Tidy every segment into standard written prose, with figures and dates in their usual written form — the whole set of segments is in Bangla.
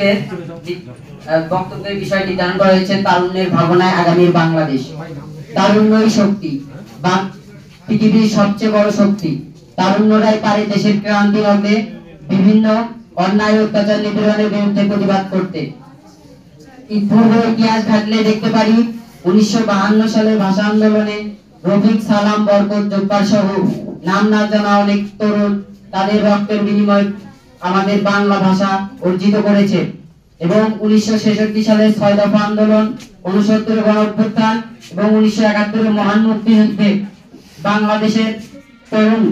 আজকে বক্তব্যের বিষয় নির্ধারণ করা হয়েছে তারুণ্যের ভাবনায় আগামীর বাংলাদেশ। তারুণ্যই শক্তি, পৃথিবীর সবচেয়ে বড় শক্তি। তারুণ্যরাই পারে দেশের ক্রান্তি লগ্নে বিভিন্ন অন্যায় অত্যাচার নিপীড়নের বিরুদ্ধে প্রতিবাদ করতে। পূর্ব ইতিহাস ঘাটলে দেখতে পারি 1952 সালে ভাষা আন্দোলনে রফিক, সালাম, বরকত, জব্বার সহ নাম না জানা অনেক তরুণ তাদের রক্তের বিনিময়ে আমাদের বাংলা ভাষা অর্জিত করেছে। এবং 1966 সালের 6 দফা আন্দোলন, 69 গণ অভ্যুত্থান এবং 1971 মহান মুক্তিযুদ্ধে বাংলাদেশের তরুণ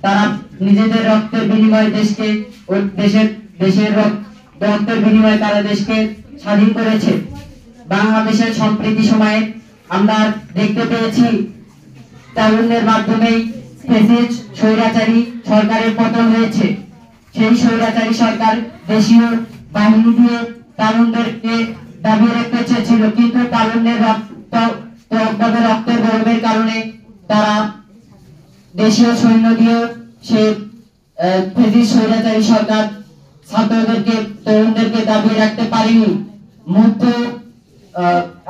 তারা নিজেদের রক্তের বিনিময়ে দেশকে ও দেশের রক্তের বিনিময়ে তারা দেশকে স্বাধীন করেছে। বাংলাদেশের সম্প্রতি সময়ে আমরা দেখতে পেয়েছি তারুণ্যের মাধ্যমেই ফ্যাসিস্ট স্বৈরাচারী সরকারের পতন হয়েছে। সেই স্বৈরাচারী সরকার দেশীয় বাহিনী দিয়ে তারুণদেরকে দাবিয়ে রাখতে চেয়েছিল, কিন্তু তারুণ্যের রক্তের গরমের কারণে তারা দেশীয় সৈন্য দিয়ে সে ফ্যাসিস্ট স্বৈরাচারী সরকার ছাত্রদেরকে তরুণদেরকে দাবিয়ে রাখতে পারেনি। মুগ্ধ,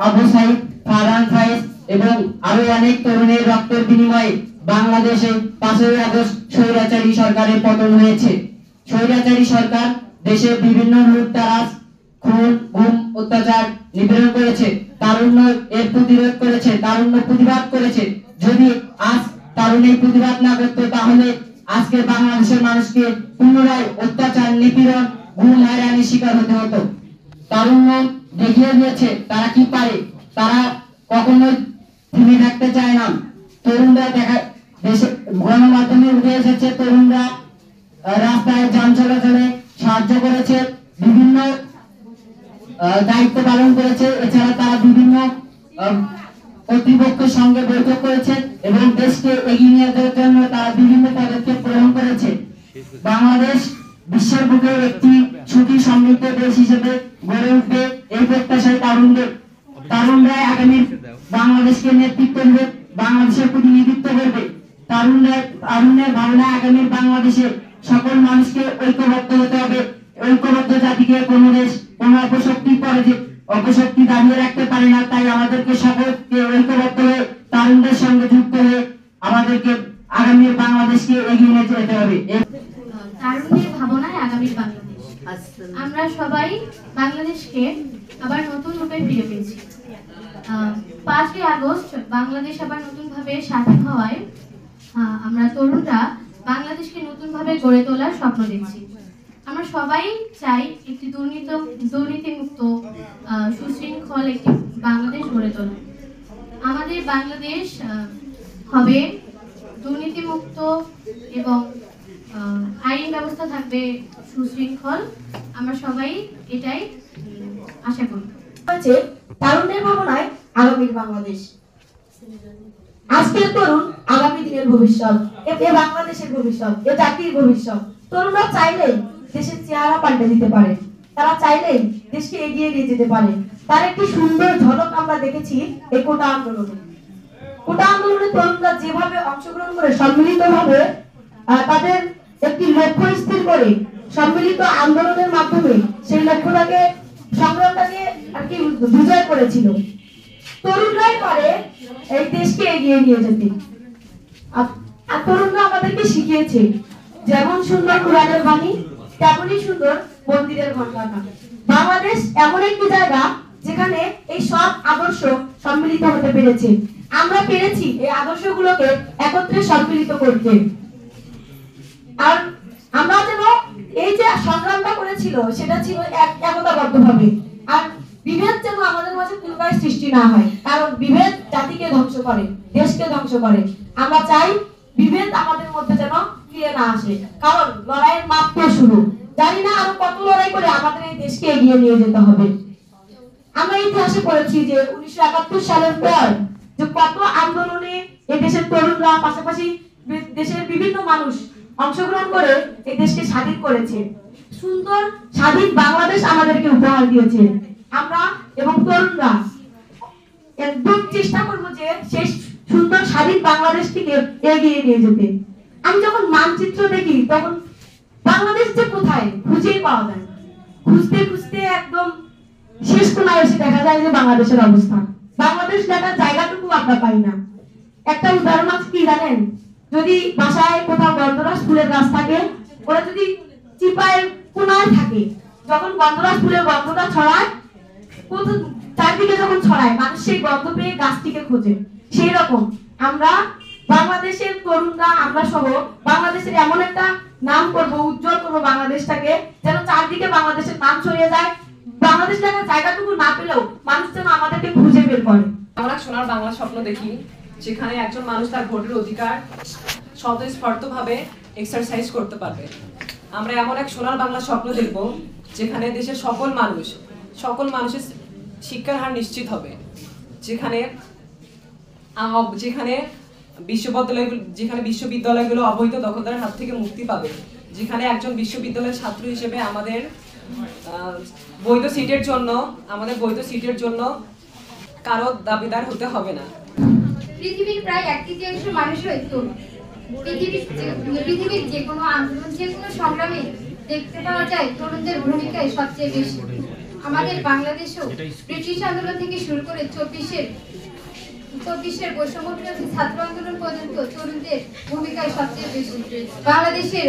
আবু সাইদ, ফারহান ফাইজ এবং আরো অনেক তরুণের রক্তের বিনিময়ে বাংলাদেশে 5ই আগস্ট স্বৈরাচারী সরকারের পতন হয়েছে। স্বৈরাচারী সরকার দেশের বিভিন্ন লুটতরাজ, খুন, গুম, অত্যাচার নিপীড়ন করেছে। তারুণ্য এর প্রতিরোধ করেছে, তারুণ্য প্রতিবাদ করেছে। যদি আজ তারুণ্য প্রতিবাদ না করতো তাহলে আজকে বাংলাদেশের মানুষকে পুনরায় অত্যাচার, নিপীড়ন, গুম, হয়রানির শিকার হতে হতো। তারুণ্য দেখিয়ে দিয়েছে তারা কি পারে, তারা কখনোই থেমে থাকতে চায় না। তরুণরা দেশে গণমাধ্যমে উঠে এসেছে, তরুণরা রাস্তায় যান চলাচলে সাহায্য করেছে, বিভিন্ন দায়িত্ব পালন করেছে। এছাড়া তারা বিভিন্ন কর্তৃপক্ষের সঙ্গে বৈঠক করেছে এবং দেশকে এগিয়ে নিয়ে যাওয়ার জন্য তারা বিভিন্ন পদক্ষেপ গ্রহণ করেছে। বাংলাদেশ বিশ্বের বুকে একটি সুখী সমৃদ্ধ দেশ হিসেবে গড়ে উঠবে এই প্রত্যাশায় তারুণরাই আগামীর বাংলাদেশকে নেতৃত্ব দেবে, বাংলাদেশের প্রতিনিধিত্ব করবে। তারুণ্যের ভাবনায় আগামীর বাংলাদেশে সকল মানুষকে ঐক্যবদ্ধ হতে হবে। ঐক্যবদ্ধ জাতিকে কোনো দেশ, কোনো অপশক্তি দাঁড়িয়ে রাখতে পারে না। তাই আমাদেরকে সকলকে ঐক্যবদ্ধ হয়ে তারুণদের সঙ্গে যুক্ত হয়ে আমাদেরকে আগামীর বাংলাদেশকে এগিয়ে নিয়ে যেতে হবে। তারুণ্যের ভাবনায় আগামীর বাংলাদেশ। আমরা সবাই বাংলাদেশকে আবার নতুন রূপে ফিরে পেয়েছি। 5ই আগস্ট বাংলাদেশ আবার নতুন ভাবে স্বাধীন হওয়ায় আমরা তরুণরা বাংলাদেশকে নতুন ভাবে গড়ে তোলার স্বপ্ন দেখছি। আমরা সবাই চাই একটি দুর্নীতিমুক্ত, সুশৃঙ্খল একটি বাংলাদেশ গড়ে তোলা। আমাদের বাংলাদেশ হবে দুর্নীতিমুক্ত এবং আইন ব্যবস্থা থাকবে সুশৃঙ্খল। আমরা সবাই এটাই আশা করি। তারুণ্যের ভাবনায় আগামীর বাংলাদেশ। আজকের তরুণ আগামী দিনের ভবিষ্যৎ, এ বাংলাদেশের ভবিষ্যৎ, এ জাতির ভবিষ্যৎ। তরুণরা চাইলেই দেশের চেহারা পাল্টে দিতে পারে, তারা চাইলেই দেশকে এগিয়ে নিয়ে যেতে পারে। তার একটি সুন্দর ঝলক আমরা দেখেছি এই কোটা আন্দোলনে। কোটা আন্দোলনে তরুণরা যেভাবে অংশগ্রহণ করে সম্মিলিতভাবে তাদের একটি লক্ষ্য স্থির করে সম্মিলিত আন্দোলনের মাধ্যমে সেই লক্ষ্যটাকে, সংগ্রামটাকে আর কি বিজয় করেছিল। তরুণরাই পারে এই দেশকে এগিয়ে নিয়ে যেতে। আর তরুণরা আমাদেরকে শিখিয়েছে যেমন সুন্দর কোরআনের বাণী তেমনই সুন্দর মন্দিরের ঘণ্টা। বাংলাদেশ এমন একটি জায়গা যেখানে এই সব আদর্শ সম্মিলিত হতে পেরেছে। আমরা পেরেছি এই আদর্শগুলোকে একত্রে সম্মিলিত করতে। আর আমরা যেন এই যে সংগ্রামটা করেছিল সেটা ছিল একতাবদ্ধভাবে। আর বিভেদ যেন আমাদের মাঝে পুনরায় সৃষ্টি না হয়, কারণ বিভেদ জাতিকে ধ্বংস করে, দেশকে ধ্বংস করে। আমরা চাই বিভেদ আমাদের মধ্যে যেন ফিরে না আসে, কারণ লড়াইয়ের মাত্র শুরু। জানি না আরো কত লড়াই করে আমাদের এই দেশকে এগিয়ে নিয়ে যেতে হবে। আমরা ইতিহাসে পড়েছি যে 1971 সালের পর যে কত আন্দোলনে এই দেশের তরুণরা, পাশাপাশি দেশের বিভিন্ন মানুষ অংশগ্রহণ করে এই দেশকে স্বাধীন করেছে। সুন্দর স্বাধীন বাংলাদেশ আমাদেরকে উপহার দিয়েছে। আমরা এবং তরুণরা একদম চেষ্টা করবো যে সেই সুন্দর স্বাধীন বাংলাদেশটিকে এগিয়ে নিয়ে যেতে। আমি যখন মানচিত্র দেখি তখন বাংলাদেশ যে কোথায় খুঁজেই পাওয়া যায়, খুঁজতে খুঁজতে যায় যে বাংলাদেশের অবস্থান। বাংলাদেশ লেখার জায়গাটুকু আমরা পাই না। একটা উদাহরণ আছে কি জানেন, যদি বাসায় কোথাও গন্ধরাজ ফুলের গাছ থাকে, ওরা যদি চিপায়ের কোনায় থাকে, যখন গন্ধরাজ ফুলের গন্ধটা ছড়ায়, চারদিকে যখন ছড়ায়, মানুষ সেই গন্ধ পেয়ে গাছটিকে খোঁজে। সেই রকম আমরা বাংলাদেশের তরুণরা, আমরা সহ বাংলাদেশের এমন একটা নাম করব, উজ্জ্বল করবো বাংলাদেশটাকে, যেন চারদিকে বাংলাদেশের নাম ছড়িয়ে যায়। বাংলাদেশ লেখার জায়গাটুকু না পেলেও মানুষ যেন আমাদেরকে খুঁজে বের করে। আমরা সোনার বাংলা স্বপ্ন দেখি, যেখানে একজন মানুষ তার ভোটের অধিকার স্বতঃস্ফূর্তভাবে এক্সারসাইজ করতে পারবে। আমরা এমন এক সোনার বাংলা স্বপ্ন দেখব, যেখানে দেশের সকল মানুষের শিক্ষার হার নিশ্চিত হবে, যেখানে বিশ্ববিদ্যালয়গুলো অবৈধ দখলদারের হাত থেকে মুক্তি পাবে, যেখানে একজন বিশ্ববিদ্যালয়ের ছাত্র হিসেবে আমাদের বৈধ সিটের জন্য কারো দাবিদার হতে হবে না। পৃথিবীর প্রায় 1/3 মানুষই তরুণ। পৃথিবীর যে কোনো আন্দোলন, যে কোনো সংগ্রামে দেখতে পাওয়া যায় তরুণদের ভূমিকাই সবচেয়ে বেশি। আমাদের বাংলাদেশেও ব্রিটিশ আন্দোলন থেকে শুরু করে 24-এর বৈষম্য বিরোধী ছাত্র আন্দোলন পর্যন্ত তরুণদের ভূমিকাই সবচেয়ে বেশি। বাংলাদেশের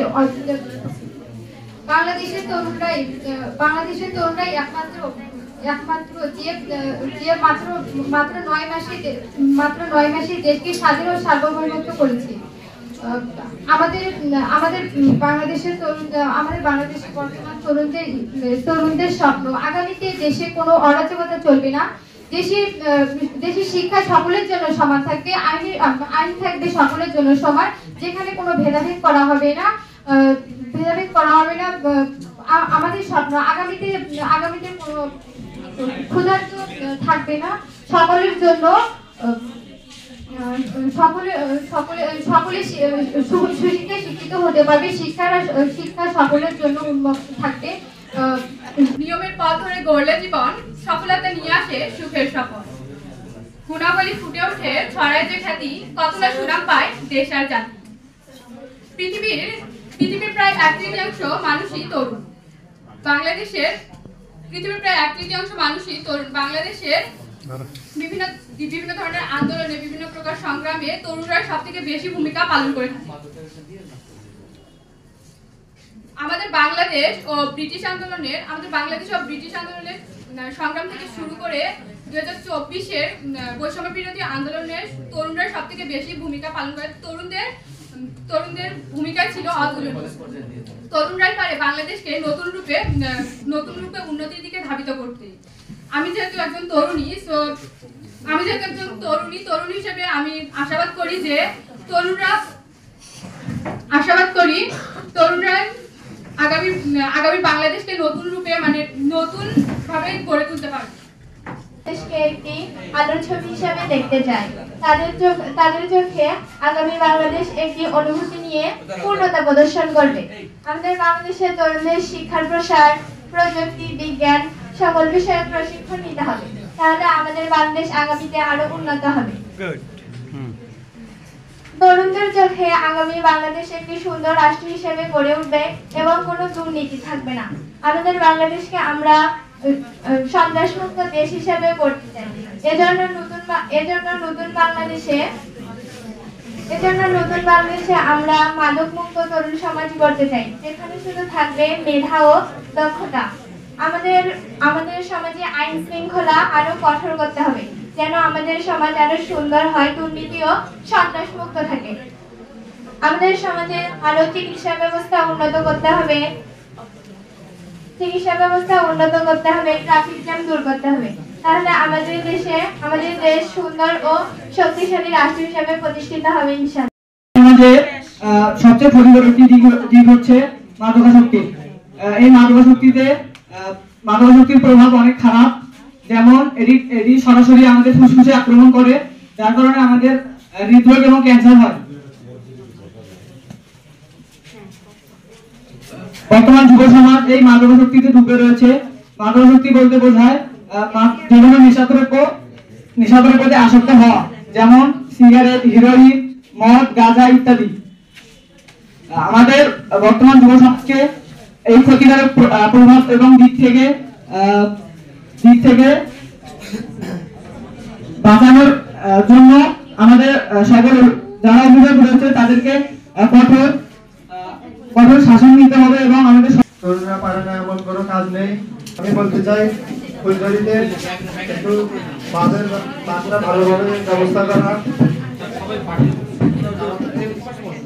তরুণরাই একমাত্র যে মাত্র 9 মাসে দেশকে স্বাধীন ও সার্বভৌমত্ব করেছে। আমাদের বাংলাদেশের বর্তমান তরুণদের স্বপ্ন, আগামীতে দেশে কোনো অরাজকতা চলবে না। দেশের শিক্ষা সকলের জন্য সমান থাকবে, আইন থাকবে সকলের জন্য সমান, যেখানে কোনো ভেদাভেদ করা হবে না। আমাদের স্বপ্ন আগামীতে কোনো ক্ষুধার্ত থাকবে না, সকলের জন্য সকলে সুশিক্ষায় শিক্ষিত হতে পারবে, শিক্ষা সকলের জন্য উন্মুক্ত থাকবে। নিয়মের পথ ধরে গড়লে জীবন, সফলতা নিয়ে আসে সুখের সফর। গুণাবলী ফুটে ওঠে, ছড়ায় যে খ্যাতি, কত না সুনাম পায় দেশ আর জাতি। পৃথিবীর প্রায় 1/3 মানুষই তরুণ। বাংলাদেশের বিভিন্ন ধরনের আন্দোলনে, বিভিন্ন প্রকার সংগ্রামে তরুণরা সবথেকে বেশি ভূমিকা পালন করে থাকে। আমাদের বাংলাদেশ ও ব্রিটিশ আন্দোলনের সংগ্রাম থেকে শুরু করে 2024-এর বৈষম্য বিরোধী আন্দোলনের তরুণরা সবথেকে বেশি ভূমিকা পালন করে। তরুণদের ভূমিকা ছিল অতুলনীয়। তরুণরাই পারে বাংলাদেশকে নতুন রূপে উন্নতির দিকে ধাবিত করতে। আমি যেহেতু একজন তরুণী হিসেবে আমি আশাবাদ করি যে তরুণরা আগামী বাংলাদেশকে নতুন রূপে, নতুন ভাবে গড়ে তুলতে পারবে। দেশকে একটি আলোর ছবি হিসাবে দেখতে চায়। তাদের চোখে আগামী বাংলাদেশ একটি অনুভূতি নিয়ে পূর্ণতা প্রদর্শন করবে। আমাদের বাংলাদেশের তরুণদের শিক্ষার প্রসার, প্রযুক্তি, বিজ্ঞান সকল বিষয়ে প্রশিক্ষণ নিতে হবে, তাহলে আমাদের বাংলাদেশ আগামীতে আরো উন্নত হবে। তরুণদের চোখে আগামী বাংলাদেশ একটি সুন্দর রাষ্ট্র হিসেবে গড়ে উঠবে এবং কোনো দুর্নীতি থাকবে না। আমাদের বাংলাদেশকে আমরা সন্ত্রাসমুক্ত দেশ হিসেবে গড়তে চাই। এজন্য নতুন বাংলাদেশে আমরা মাদক মুক্ত তরুণ সমাজ গড়তে চাই, যেখানে শুধু থাকবে মেধা ও দক্ষতা। আমাদের সমাজে আইন শৃঙ্খলা আরো কঠোর করতে হবে, যেন আমাদের সমাজ আরো সুন্দর হয়, দুর্নীতি ও সন্ত্রাস মুক্ত থাকে। আমাদের সমাজে আরো চিকিৎসা ব্যবস্থা উন্নত করতে হবে, ট্রাফিক জ্যাম দূর করতে হবে, তাহলে আমাদের দেশ সুন্দর ও শক্তিশালী রাষ্ট্র হিসেবে প্রতিষ্ঠিত হবে ইনশাআল্লাহ। আমাদের সবচেয়ে ক্ষতিকর একটি দিক হচ্ছে মাদকাসক্তি। এই মাদকাসক্তির প্রভাব অনেক খারাপ, যেমন এটি সরাসরি আমাদের ফুসফুসে আক্রমণ করে, যার কারণে আমাদের হৃদরোগ এবং ক্যান্সার হয়। বর্তমান যুব সমাজ এই মাদকাসক্তিতে ডুবে রয়েছে। মাদকাসক্তি বলতে বোঝায় বিভিন্ন নেশাদ্রব্যের প্রতি আসক্ত হওয়া, যেমন সিগারেট, হেরোইন, মদ, গাঁজা ইত্যাদি। আমাদের বর্তমান যুব সমাজকে এই ক্ষতিকারক প্রভাব এবং দিক থেকে বাঁচানোর জন্য আমাদের সকল যারা অভিভাবক রয়েছে তাদেরকে কঠোর শাসন নিতে হবে এবং আমাদের তরুণরা পারে না এমন কোনো কাজ নেই। আমি বলতে চাই ফুলঝুরিতে একটু বাঁধের বাঁধটা ভালোভাবে ব্যবস্থা করা।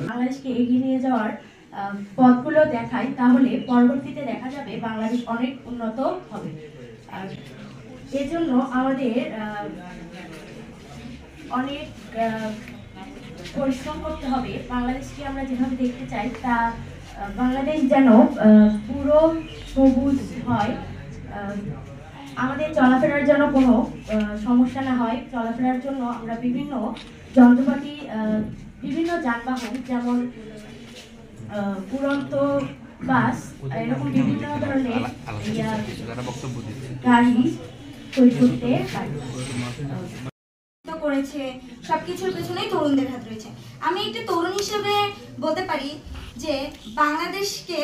বাংলাদেশকে এগিয়ে নিয়ে যাওয়ার পথগুলো দেখায়, তাহলে পরবর্তীতে দেখা যাবে বাংলাদেশ অনেক উন্নত হবে। এজন্য আমাদের অনেক পরিশ্রম করতে হবে। বাংলাদেশকে আমরা যেভাবে দেখতে চাই তা বাংলাদেশ যেন পুরো সবুজ হয়, আমাদের চলাফেরার জন্য কোনো সমস্যা না হয়। চলাফেরার জন্য আমরা বিভিন্ন যন্ত্রপাতি, বিভিন্ন যানবাহন যেমন উড়ন্ত বাস, এরকম বিভিন্ন ধরনের গাড়ি তৈরি করতে পারি। করেছে সবকিছুর পেছনেই তরুণদের হাত রয়েছে। আমি একটি তরুণ হিসেবে বলতে পারি যে বাংলাদেশকে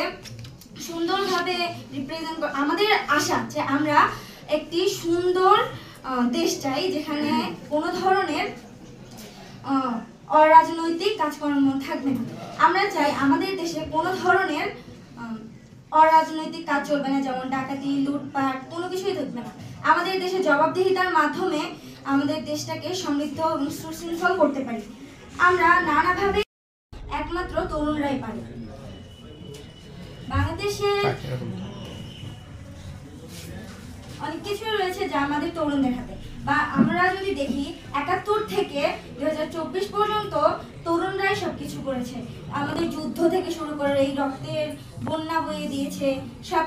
সুন্দরভাবে রিপ্রেজেন্ট আমাদের আশা যে আমরা একটি সুন্দর দেশ চাই, যেখানে কোনো ধরনের অরাজনৈতিক কাজকর্ম থাকবে না। আমরা চাই আমাদের দেশে কোনো ধরনের অরাজনৈতিক কাজ চলবে না, যেমন ডাকাতি, লুটপাট, কোনো কিছুই থাকবে না। আমাদের দেশে জবাবদিহিতার মাধ্যমে আমাদের দেশটাকে সমৃদ্ধ এবং সুশৃঙ্খল করতে পারি। আমরা নানাভাবে একমাত্র তরুণরাই পারি। বাংলাদেশে অনেক কিছু রয়েছে যা আমাদের তরুণদের হাতে। বা আমরা যদি দেখি ৭১ থেকে ২০২৪ পর্যন্ত তরুণরাই সবকিছু করেছে। আমাদের যুদ্ধ থেকে শুরু করে এই রক্তের বন্যা বয়ে দিয়েছে সব।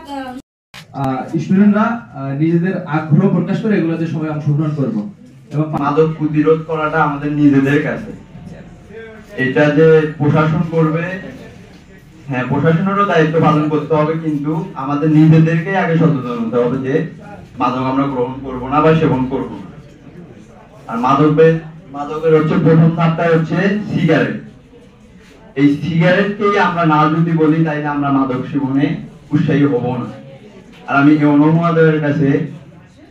স্টুডেন্টরা নিজেদের আগ্রহ প্রকাশ করে এগুলোতে সবাই অংশগ্রহণ করব এবং মাদক প্রতিরোধ করাটা আমাদের নিজেদের কাছে। এটা যে প্রশাসন করবে, হ্যাঁ প্রশাসনেরও দায়িত্ব পালন করতে হবে, কিন্তু আমাদের নিজেদেরকে আগে সচেতন হতে হবে যে মাদক আমরা গ্রহণ করব না বা সেবন করব না। আর মাদকের হচ্ছে প্রথম ধাপটা হচ্ছে সিগারেট। এই সিগারেটকেই আমরা না যদি বলি তাইলে আমরা মাদক সেবনে উৎসাহী হব না। আর আমি অনুমোদনের কাছে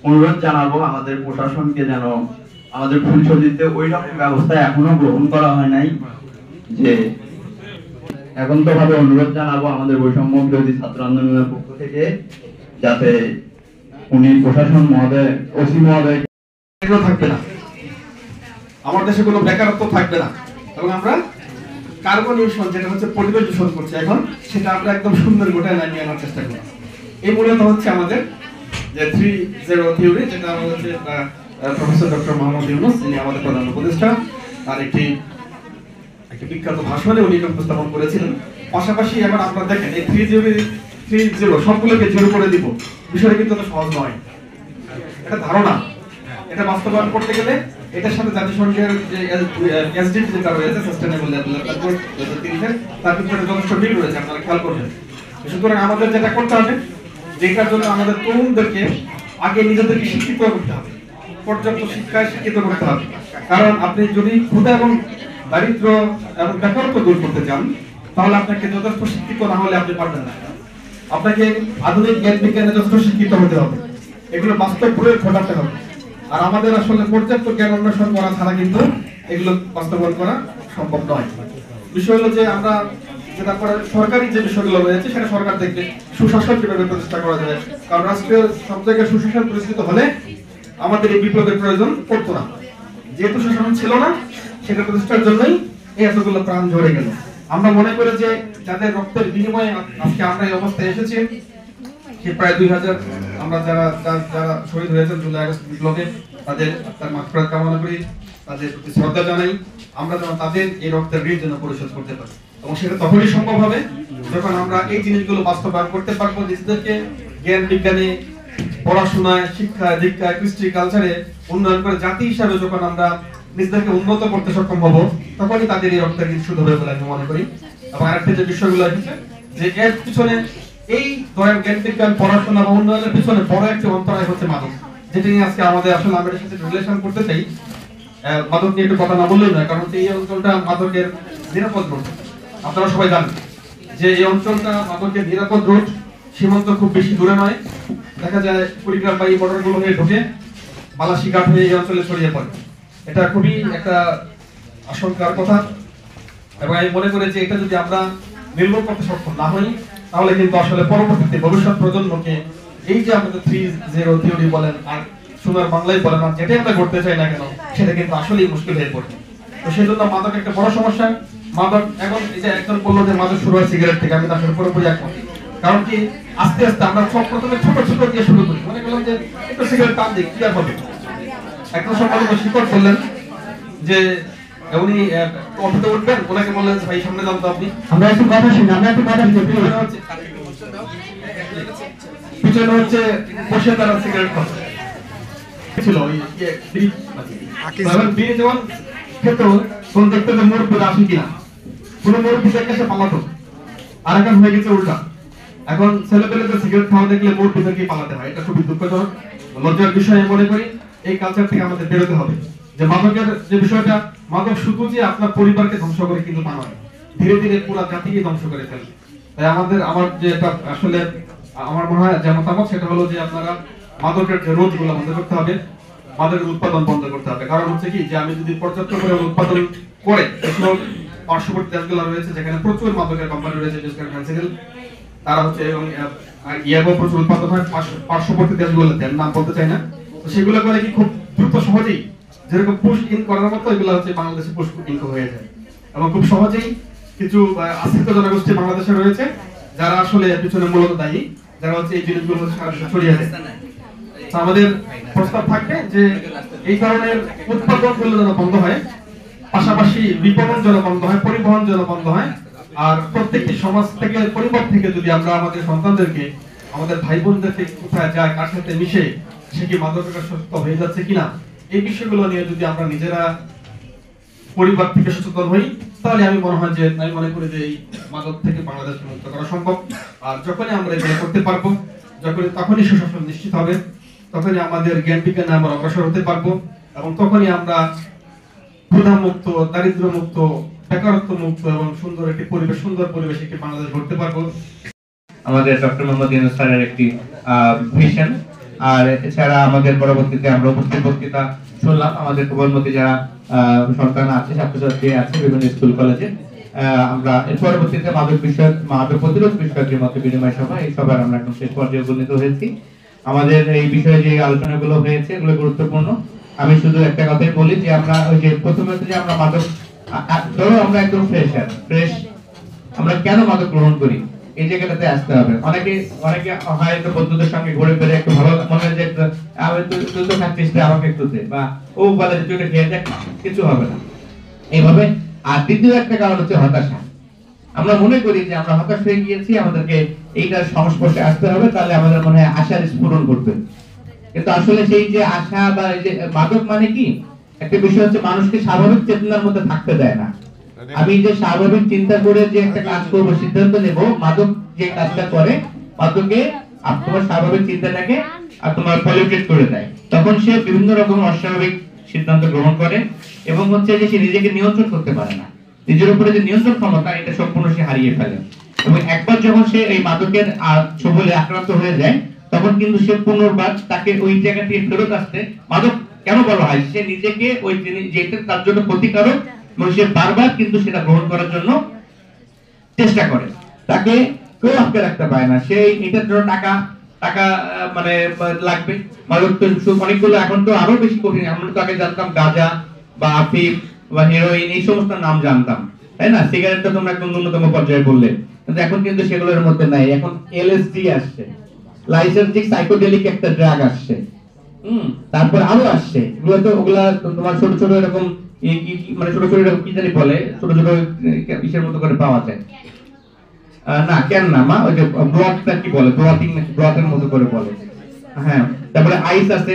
অনুরোধ জানাবো আমাদের প্রশাসনকে যেন আমাদের ফুলছড়িতে ওই রকম ব্যবস্থা এখনো গ্রহণ করা হয় নাই। যে এখন তো ভাবে অনুরোধ জানাবো আমাদের বৈষম্য বিরোধী ছাত্র আন্দোলনের পক্ষ থেকে, যাতে উনি প্রশাসন মহোদয়, ওসি মহোদয় থাকবে না, আমার দেশে কোনো বেকারত্ব থাকবে না, এবং আমরা কার্বন ইমিশন যেটা হচ্ছে পরিবেশ দূষণ করছে এখন, সেটা আমরা একদম সুন্দর গোটায় নামিয়ে আনার চেষ্টা করি। এই মূলত হচ্ছে আমাদের যে 3-0 থিওরি, যেটা আমাদের প্রফেসর ডক্টর মোহাম্মদ ইউনূস, যিনি আমাদের প্রধান উপদেষ্টা, আর একটি বিখ্যাত ভাষণে উনি উপস্থাপন করেছিলেন। পাশাপাশি এখন আপনারা দেখেন এই 3-0 সবগুলোকে 0 করে দিব, বিষয়টা কিন্তু এত সহজ নয়। এটা ধারণা, এটা বাস্তবায়ন করতে গেলে এটার সাথে জাতিসংঘের যে এসডিজি যেটা রয়েছে, সাস্টেইনেবল ডেভেলপমেন্ট গোল 2030, তার ভিতরে যথেষ্ট মিল রয়েছে, আপনারা খেয়াল করবেন। সুতরাং আমাদের যেটা করতে হবে, যেটার জন্য আমাদের তরুণদেরকে আগে নিজেদেরকে শিক্ষিত করতে হবে, পর্যাপ্ত শিক্ষায় শিক্ষিত করতে হবে। কারণ আপনি যদি ক্ষুধা এবং দারিদ্র এবং বেকারত্ব দূর করতে চান, তাহলে আপনাকে যথেষ্ট শিক্ষিত না হলে আপনি পারবেন না। আপনাকে আধুনিক জ্ঞান বিজ্ঞানে যথেষ্ট শিক্ষিত হতে হবে, এগুলো বাস্তব প্রয়োগ ঘটাতে হবে। আর আমাদের আসলে পর্যাপ্ত জ্ঞান অন্বেষণ করা ছাড়া কিন্তু এগুলো বাস্তবায়ন করা সম্ভব নয়। বিষয় হলো যে আমরা যেটা করে সরকারি যে বিষয়গুলো রয়েছে সেটা সরকার দেখবে সুশাসন কিভাবে প্রতিষ্ঠা করা যায়। কারণ রাষ্ট্রীয় সব জায়গায় সুশাসন প্রতিষ্ঠিত হলে আমাদের এই বিপ্লবের প্রয়োজন পড়তো না। যেহেতু সুশাসন ছিল না, সেটা প্রতিষ্ঠার জন্যই এই এতগুলো প্রাণ ঝরে গেল। আমরা মনে করি যে যাদের রক্তের বিনিময়ে আজকে আমরা এই অবস্থায় এসেছি, সে প্রায় 2000 আমরা যারা শহীদ হয়েছেন জুলাই আগস্ট বিপ্লবে, তাদের মাগফিরাত কামনা করি, তাদের প্রতি শ্রদ্ধা জানাই। আমরা যেন তাদের এই রক্তের ঋণ যেন পরিশোধ করতে পারি, এবং সেটা তখনই সম্ভব হবে যখন আমরা এই জিনিসগুলো বাস্তবায়ন করতে পারবো। নিজেদেরকে জ্ঞান বিজ্ঞানে, পড়াশোনায়, শিক্ষায়, দীক্ষায়, কৃষ্টি, কালচারে উন্নয়ন করে জাতি হিসাবে যখন আমরা নিজেদেরকে উন্নত করতে সক্ষম হব, তখনই তাদের এই রক্তের ঋণ শুধু হবে বলে আমি মনে করি। এবং আরেকটা যে বিষয়গুলো এসেছে, যে এর পিছনে এই ধরেন জ্ঞান বিজ্ঞান, পড়াশোনা বা উন্নয়নের পিছনে বড় একটি অন্তরায় হচ্ছে মাদক, যেটা নিয়ে আজকে আমাদের আসলে আমরা সাথে রিলেশন করতে চাই। মাদক নিয়ে একটু কথা না বললেই নয়, কারণ এই অঞ্চলটা মাদকের নিরাপদ রুট। আপনারা সবাই জানেন যে এই অঞ্চলটা মাদকের নিরাপদ রুট, সীমান্ত খুব বেশি দূরে নয়। দেখা যায় কুড়িগ্রাম বা এই বর্ডারগুলো হয়ে ঢুকে বালাসীঘাট হয়ে এই অঞ্চলে ছড়িয়ে পড়ে। এটা খুবই একটা আশঙ্কার কথা, এবং আমি মনে করি যে এটা যদি আমরা নির্মূল করতে সক্ষম না হই তাহলে কিন্তু আসলে পরবর্তীতে ভবিষ্যৎ প্রজন্মকে এই যে আমাদের 3-0 থিওরি বলেন আর সোনার বাংলায় বলেন আর যেটাই আমরা করতে চাই না কেন সেটা কিন্তু আসলেই মুশকিল হয়ে পড়বে। তো সেই জন্য মাদক একটা বড় সমস্যা। মাদক এখন এই যে একজন বললো যে মাদক শুরু হয় সিগারেট থেকে, আমি তার সাথে পুরোপুরি একমত। কারণ কি আস্তে আস্তে আমরা সব প্রথমে ছোট ছোট দিয়ে শুরু করি, মনে করলাম যে একটু সিগারেট টান দিই কি আর হবে। একজন সম্পাদক শিক্ষক বললেন যে উনি অফিসে উঠবেন, ওনাকে বললেন ভাই সামনে যান তো আপনি, আমরা একটু কথা শুনি, আমরা একটু কথা শুনি। পিছনে হচ্ছে বসে তারা সিগারেট খাচ্ছে ছিল ওই বিয়ে যেমন খেত তখন দেখতে যে মুরব্বীরা আসে কিনা, কোনো মুরব্বী দেখে সে পালাতো। আর এখন হয়ে গেছে উল্টা, এখন ছেলেপেলেদের সিগারেট খাওয়া দেখলে মুরব্বীদেরকেই পালাতে হয়। এটা খুবই দুঃখজনক, লজ্জার বিষয় মনে করি। এই কালচার থেকে আমাদের বেরোতে হবে যে মাদকের যে বিষয়টা, মাদক শুধু যে আপনার পরিবারকে ধ্বংস করে কিন্তু তা নয়, ধীরে ধীরে পুরো জাতিকে ধ্বংস করে ফেলে। তাই আমার যে এটা আসলে আমার মনে হয় যে মতামত সেটা হলো যে আপনারা মাদকের যে রোধগুলো বন্ধ করতে হবে, মাদকের উৎপাদন বন্ধ করতে হবে। কারণ হচ্ছে কি যে আমি যদি পর্যাপ্ত করে উৎপাদন করে পার্শ্ববর্তী দেশগুলো রয়েছে যেখানে প্রচুর মাদকের কোম্পানি রয়েছে, বিশেষ করে ফ্যান্সিডিল, তারা হচ্ছে এবং ইয়াবা প্রচুর উৎপাদন হয় পার্শ্ববর্তী দেশগুলোতে, নাম বলতে চাই না। তো সেগুলো করে কি খুব দ্রুত সহজেই যেরকম পুশ ইন করার মতো এগুলো হচ্ছে বাংলাদেশে পুশ ইন হয়ে যায়, এবং খুব সহজেই কিছু আশ্রিত জনগোষ্ঠী বাংলাদেশে রয়েছে যারা আসলে পিছনে মূলত দায়ী, যারা হচ্ছে এই জিনিসগুলো ছড়িয়ে দেয়। তো আমাদের প্রস্তাব থাকবে যে এই ধরনের উৎপাদনগুলো যেন বন্ধ হয়, পাশাপাশি বিপণন যেন বন্ধ হয়, পরিবহন যেন বন্ধ হয়। আর প্রত্যেকটি সমাজ থেকে, পরিবার থেকে যদি আমরা আমাদের সন্তানদেরকে, আমাদের ভাই বোনদেরকে কোথায় যায়, কার সাথে মিশে সে কি মাদকাসক্ত হয়ে যাচ্ছে কিনা, এই বিষয়গুলো নিয়ে যদি আমরা নিজেরা পরিবার থেকে সচেতন হই তাহলে আমি মনে করি যে এই মাদক থেকে বাংলাদেশকে মুক্ত করা সম্ভব। আর যখনই আমরা এগুলো করতে পারবো, তখনই সুশাসন নিশ্চিত হবে, তখনই আমাদের জ্ঞান বিজ্ঞানে আমরা অগ্রসর হতে পারবো, এবং তখনই আমরা ক্ষুধা মুক্ত, দারিদ্র মুক্ত, বেকারত্ব মুক্ত এবং সুন্দর একটি পরিবেশ, সুন্দর পরিবেশ একটি বাংলাদেশ গড়তে পারবো। আমাদের ডক্টর মোহাম্মদ ইউনূস স্যারের একটি ভিশন। আর এছাড়া আমাদের পরবর্তীতে আমরা উপস্থিত বক্তৃতা শুনলাম, আমাদের প্রবন্ধমতে যারা সন্তান আছে, ছাত্রছাত্রী আছে বিভিন্ন স্কুল কলেজে, আমরা এর পরবর্তীতে মাদক প্রতিরোধ বিষয়ক যে মত বিনিময় সভা, এই সভার আমরা এখন শেষ পর্যায়ে উপনীত হয়েছি। আমাদের এই বিষয়ে যে আলোচনাগুলো হয়েছে এগুলো গুরুত্বপূর্ণ। আমি শুধু একটা কথাই বলি যে আমরা ওই যে প্রথমে যে আমরা মাদক, ধরো আমরা একদম ফ্রেশ, আমরা কেন মাদক গ্রহণ করি এই জায়গাটাতে আসতে হবে। অনেকে হয়তো বন্ধুদের সঙ্গে ঘুরে ফিরে একটু ভালো মনে হয় যে আমি তো খাচ্ছিস আমাকে একটু দে, বা ও বলে যে তুই খেয়ে দেখ, কিছু হবে না এইভাবে। আর দ্বিতীয় একটা কারণ হচ্ছে হতাশা। আমরা মনে করি যে আমরা হতাশ হয়ে গিয়েছি, আমাদেরকে এইটার সংস্পর্শে আসতে হবে, তাহলে আমাদের মনে হয় আশার স্ফুরণ করবে। কিন্তু আসলে সেই যে আশা বা এই যে মাদক মানে কি, একটা বিষয় হচ্ছে মানুষকে স্বাভাবিক চেতনার মধ্যে থাকতে দেয় না। আমি যে স্বাভাবিক চিন্তা করে যে একটা কাজ করবো, সিদ্ধান্ত নেব, মাদক যে কাজটা করে, মাদকে তোমার স্বাভাবিক চিন্তাটাকে আর তোমার পলিউটেড করে দেয়। তখন সে বিভিন্ন রকম অস্বাভাবিক সিদ্ধান্ত গ্রহণ করে, এবং হচ্ছে যে সে নিজেকে নিয়ন্ত্রণ করতে পারে না, নিজের উপরে যে নিয়ন্ত্রণ ক্ষমতা এটা সম্পূর্ণ সে হারিয়ে ফেলে। এবং একবার যখন সে এই মাদকের ছোবলে আক্রান্ত হয়ে যায়, তখন কিন্তু সে পুনর্বার তাকে ওই জায়গা থেকে ফেরত আসতে, মাদক কেন বলা হয়, সে নিজেকে ওই যেটা তার জন্য ক্ষতিকারক সে বারবার কিন্তু সেটা গ্রহণ করার জন্য চেষ্টা করে, তাকে কেউ আটকে রাখতে পারে না। সে এটার জন্য টাকা মানে লাগবে। মাদক তো অনেকগুলো, এখন তো আরো বেশি কঠিন। আমরা তো আগে জানতাম গাঁজা বা আফিম বা হেরোইন, এই সমস্ত নাম জানতাম, তাই না? সিগারেটটা তোমরা একদম ন্যূনতম পর্যায়ে বললে, কিন্তু এখন কিন্তু সেগুলোর মধ্যে নাই। এখন এলএসডি আসছে, লাইসেন্সিং সাইকোডেলিক একটা ড্রাগ আসছে, তারপর আরো আসছে। এগুলো তো ওগুলা তোমার ছোট ছোট এরকম মানে ছোট ছোট এরকম কি জানি বলে, ছোট ছোট ইসের মতো করে পাওয়া যায় না, কেন না মা, ওই যে ব্রথটা কি বলে, ব্রথিং নাকি ব্রথের মতো করে বলে, হ্যাঁ। তারপরে আইস আছে,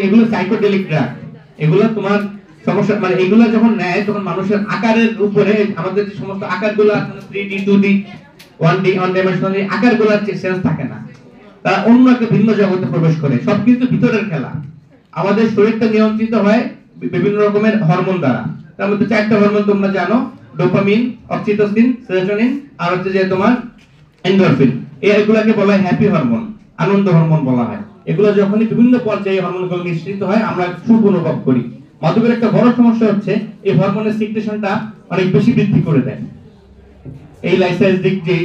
এগুলো সাইকোডেলিক ড্রাগ। এগুলো তোমার সমস্যা মানে এগুলো যখন নেয় তখন মানুষের আকারের উপরে, আমাদের যে সমস্ত আকারগুলো 3D 2D 1D one dimensional আকারগুলোর সেন্স থাকে না, তারা অন্য একটা ভিন্ন জগতে প্রবেশ করে। সব কিন্তু ভিতরের খেলা। আমাদের শরীরটা নিয়ন্ত্রিত হয় বিভিন্ন রকমের হরমোন দ্বারা। তার মধ্যে 4টা হরমোন তোমরা জানো, ডোপামিন, অক্সিটোসিন, সেরোটোনিন আর হচ্ছে যে তোমার এন্ডোরফিন। এইগুলোকে বলা হয় হ্যাপি হরমোন, আনন্দ হরমোন বলা হয়। এগুলো যখনই বিভিন্ন পর্যায়ে হরমোনগুলো নিঃসৃত হয় আমরা সুখ অনুভব করি। মাদকের একটা বড় সমস্যা হচ্ছে এই হরমোনের সিক্রেশনটা অনেক বেশি বৃদ্ধি করে দেয়। এই লাইসেন্সিক যে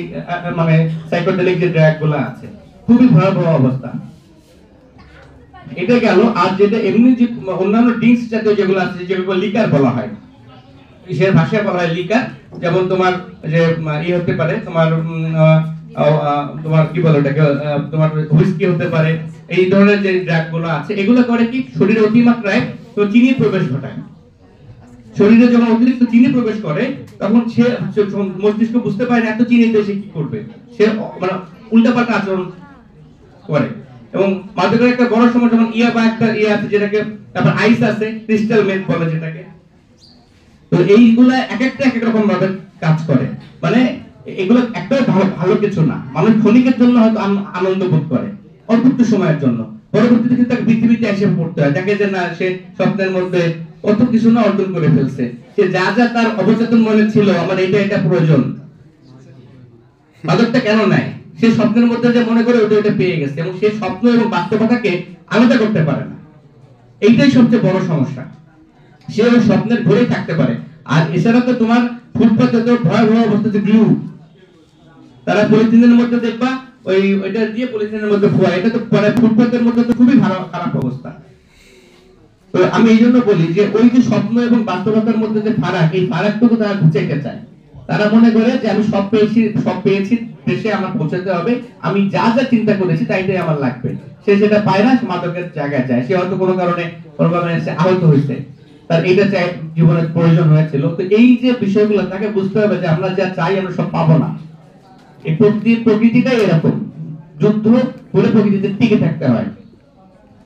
মানে সাইকোডেলিক যে ড্রাগগুলো আছে খুবই ভয়াবহ অবস্থা। এটা গেল। আর যেটা এমনি যে অন্যান্য ড্রিঙ্কস জাতীয় যেগুলো আছে যেগুলো লিকার বলা হয়, সে ভাষায় বলা হয় লিকার, যেমন তোমার যে হতে পারে তোমার কি বলে ওটাকে তোমার হুইস্কি হতে পারে, এই ধরনের যে ড্রাগগুলো আছে এগুলো করে কি শরীরে অতিমাত্রায় তো চিনি প্রবেশ ঘটায়। শরীরে যখন অতিরিক্ত চিনি প্রবেশ করে তখন সে মস্তিষ্ক বুঝতে পারে না এত চিনিতে সে কি করবে, সে মানে উল্টাপাল্টা আচরণ করে। এবং মাদকের একটা বড় সমস্যা যেমন ইয়াবা একটা আছে যেটাকে, তারপর আইস আছে, ক্রিস্টাল মেথ বলে যেটাকে। তো এইগুলা এক একটা এক এক রকম ভাবে কাজ করে, মানে এগুলো একটাও ভালো কিছু না। মানুষ ক্ষণিকের জন্য হয়তো আনন্দ বোধ করে অল্প একটু সময়ের জন্য, পরবর্তীতে কিন্তু তাকে পৃথিবীতে এসে পড়তে হয়, দেখে যে না সে স্বপ্নের মধ্যে কত কিছু না অর্জন করে ফেলছে, সে যা যা তার অবচেতন মনে ছিল আমার এটা প্রয়োজন, মাদকটা কেন নাই, সে স্বপ্নের মধ্যে যে মনে করে ওটা পেয়ে গেছে এবং সে স্বপ্ন এবং বাস্তবতাকে আলাদা করতে পারে না। এইটাই সবচেয়ে বড় সমস্যা, সে ওই স্বপ্নের ঘরেই থাকতে পারে। আর এছাড়া তো তোমার ফুটপাতে তো ভয়াবহ অবস্থা, গ্লু তারা পলিথিনের মধ্যে দেখবা ওইটা দিয়ে পলিথিনের মধ্যে খোয়া, এটা তো পরে ফুটপাতের মধ্যে তো খুবই খারাপ অবস্থা। তো আমি এই জন্য বলি যে ওই যে স্বপ্ন এবং বাস্তবতার মধ্যে যে ফারাক, এই ফারাকটুকু তারা ঘুচাইতে চায়। তারা মনে করে যে আমি সব পেয়েছি দেশে আমার পৌঁছাতে হবে, আমি যা যা চিন্তা করেছি তাইটাই আমার লাগবে। সে সেটা পায় না, মাদকের জায়গায় যায়, সে হয়তো কোনো কারণে আহত হয়েছে, তার এটা চাই জীবনের প্রয়োজন হয়েছিল। তো এই যে বিষয়গুলো তাকে বুঝতে হবে যে আমরা যা চাই আমরা সব পাবো না, এই প্রকৃতিটাই এরকম, যুদ্ধ করে প্রকৃতিতে টিকে থাকতে হয়,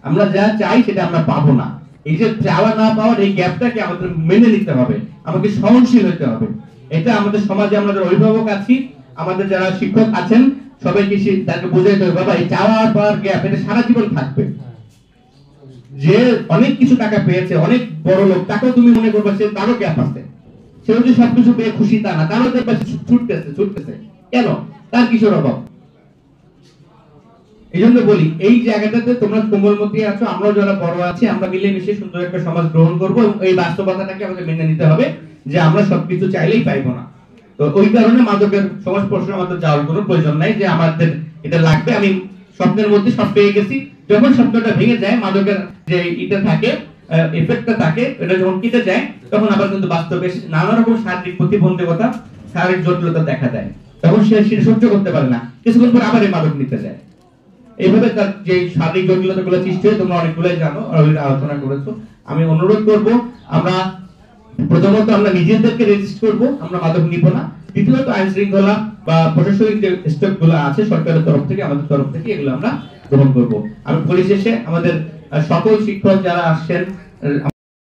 আমরা যা চাই সেটা আমরা পাবো না। এই যে চাওয়া না পাওয়ার এই গ্যাপটাকে আমাদের মেনে নিতে হবে, আমাকে সহনশীল হতে হবে। এটা আমাদের সমাজে আমরা যারা অভিভাবক আছি, আমাদের যারা শিক্ষক আছেন সবাইকে তাকে বোঝাইতে হবে, বাবা এই চাওয়া পাওয়ার গ্যাপ এটা সারা জীবন থাকবে। যে অনেক কিছু টাকা পেয়েছে, অনেক বড় লোক, তাকেও তুমি মনে করবে সে তারও গ্যাপ আছে, সেও যে সবকিছু পেয়ে খুশি তা না, তারও দেখবে ছুটতেছে কেন, তার কিশোর অভাব। এই জন্য বলি এই জায়গাটাতে তোমরা কোমলমতি আছো, আমরাও যারা বড় আছি আমরা মিলেমিশে সুন্দর একটা সমাজ গ্রহণ করবো এবং এই বাস্তবতাটাকে আমাদের মেনে নিতে হবে যে আমরা সবকিছু চাইলেই পাইবো না। তো ওই কারণে মাদকের সংস্পর্শে আমাদের যাওয়ার কোনো প্রয়োজন নাই যে আমাদের এটা লাগবে, আমি স্বপ্নের মধ্যে সব পেয়ে গেছি। যখন স্বপ্নটা ভেঙে যায়, মাদকের যে এটা থাকে এফেক্টটা থাকে, এটা যখন কেটে যায় তখন আবার কিন্তু বাস্তবে নানা রকম শারীরিক প্রতিবন্ধকতা, শারীরিক জটিলতা দেখা দেয়, তখন সে সহ্য করতে পারে না, কিছুক্ষণ পর আবার এই মাদক নিতে যায়। এইভাবে তার যে শারীরিক জটিলতাগুলো সৃষ্টি হয় তোমরা অনেকগুলোই জানো, আলোচনা করেছো। আমি অনুরোধ করব আমরা প্রথমত আমরা নিজেদেরকে রেজিস্ট করব, আমরা মাদক নিব না। দ্বিতীয়ত আইন শৃঙ্খলা বা প্রশাসনিক যে স্টেপগুলো আছে সরকারের তরফ থেকে, আমাদের তরফ থেকে এগুলো আমরা গ্রহণ করব। আমি পরিশেষে আমাদের সকল শিক্ষক যারা আসছেন